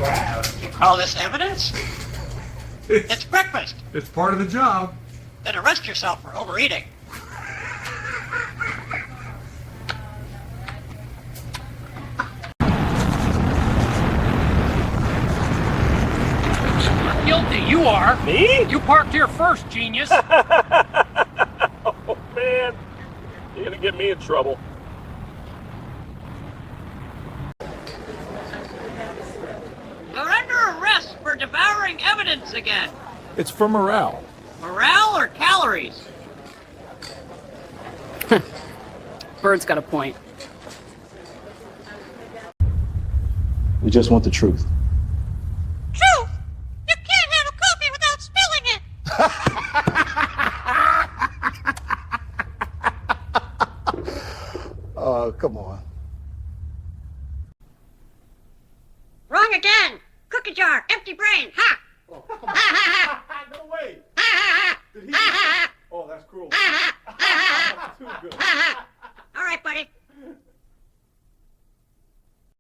You call this evidence? It's breakfast. It's part of the job. Then arrest yourself for overeating. Guilty, you are. Me? You parked here first, genius. Oh, man. You're gonna get me in trouble. You're under arrest for devouring evidence again. It's for morale. Morale or calories? Bird's got a point. We just want the truth. Truth? You can't have a coffee without spilling it. Oh, come on. Wrong again. Cookie jar, empty brain. Ha! No way.